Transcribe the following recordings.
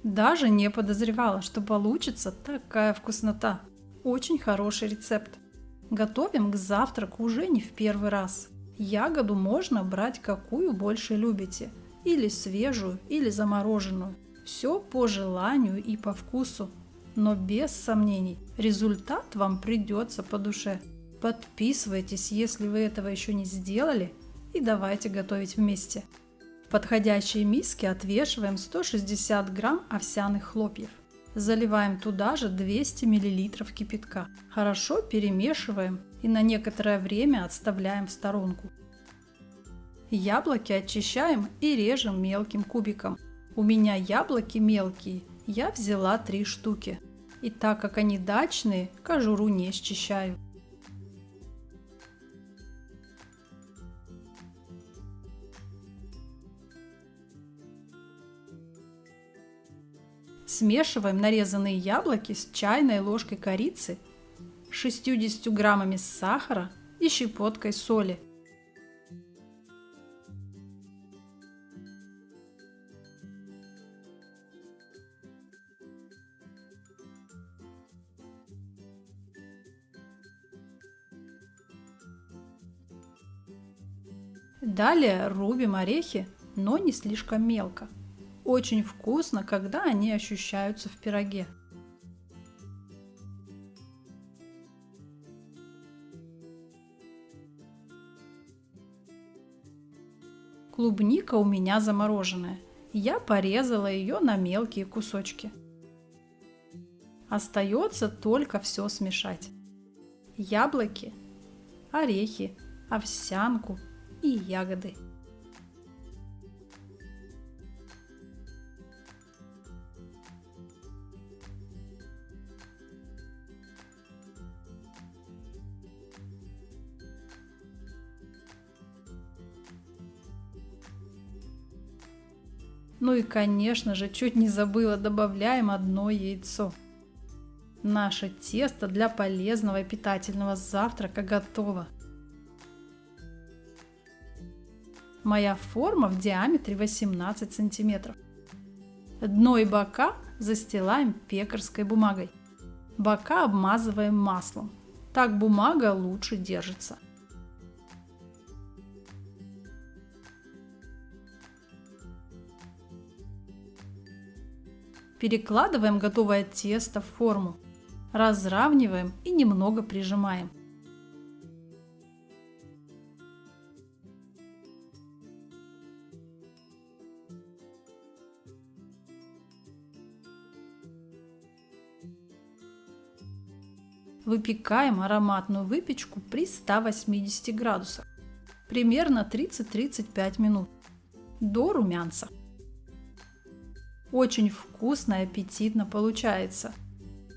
Даже не подозревала, что получится такая вкуснота. Очень хороший рецепт. Готовим к завтраку уже не в первый раз. Ягоду можно брать какую больше любите. Или свежую, или замороженную. Все по желанию и по вкусу. Но без сомнений, результат вам придется по душе. Подписывайтесь, если вы этого еще не сделали, и давайте готовить вместе. В подходящей миске отвешиваем 160 грамм овсяных хлопьев. Заливаем туда же 200 мл кипятка. Хорошо перемешиваем и на некоторое время отставляем в сторонку. Яблоки очищаем и режем мелким кубиком. У меня яблоки мелкие, я взяла 3 штуки. И так как они дачные, кожуру не счищаю. Смешиваем нарезанные яблоки с чайной ложкой корицы, 60 граммами сахара и щепоткой соли. Далее рубим орехи, но не слишком мелко. Очень вкусно, когда они ощущаются в пироге. Клубника у меня замороженная. Я порезала ее на мелкие кусочки. Остается только все смешать. Яблоки, орехи, овсянку и ягоды. Ну и конечно же, чуть не забыла, добавляем одно яйцо. Наше тесто для полезного и питательного завтрака готово. Моя форма в диаметре 18 сантиметров. Дно и бока застилаем пекарской бумагой. Бока обмазываем маслом. Так бумага лучше держится. Перекладываем готовое тесто в форму. Разравниваем и немного прижимаем. Выпекаем ароматную выпечку при 180 градусах. Примерно 30-35 минут. До румянца. Очень вкусно и аппетитно получается.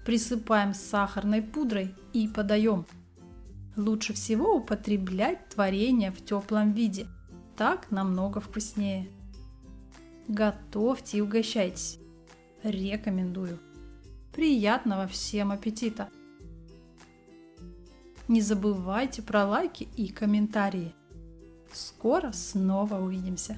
Присыпаем сахарной пудрой и подаем. Лучше всего употреблять творение в теплом виде. Так намного вкуснее. Готовьте и угощайтесь. Рекомендую. Приятного всем аппетита! Не забывайте про лайки и комментарии. Скоро снова увидимся.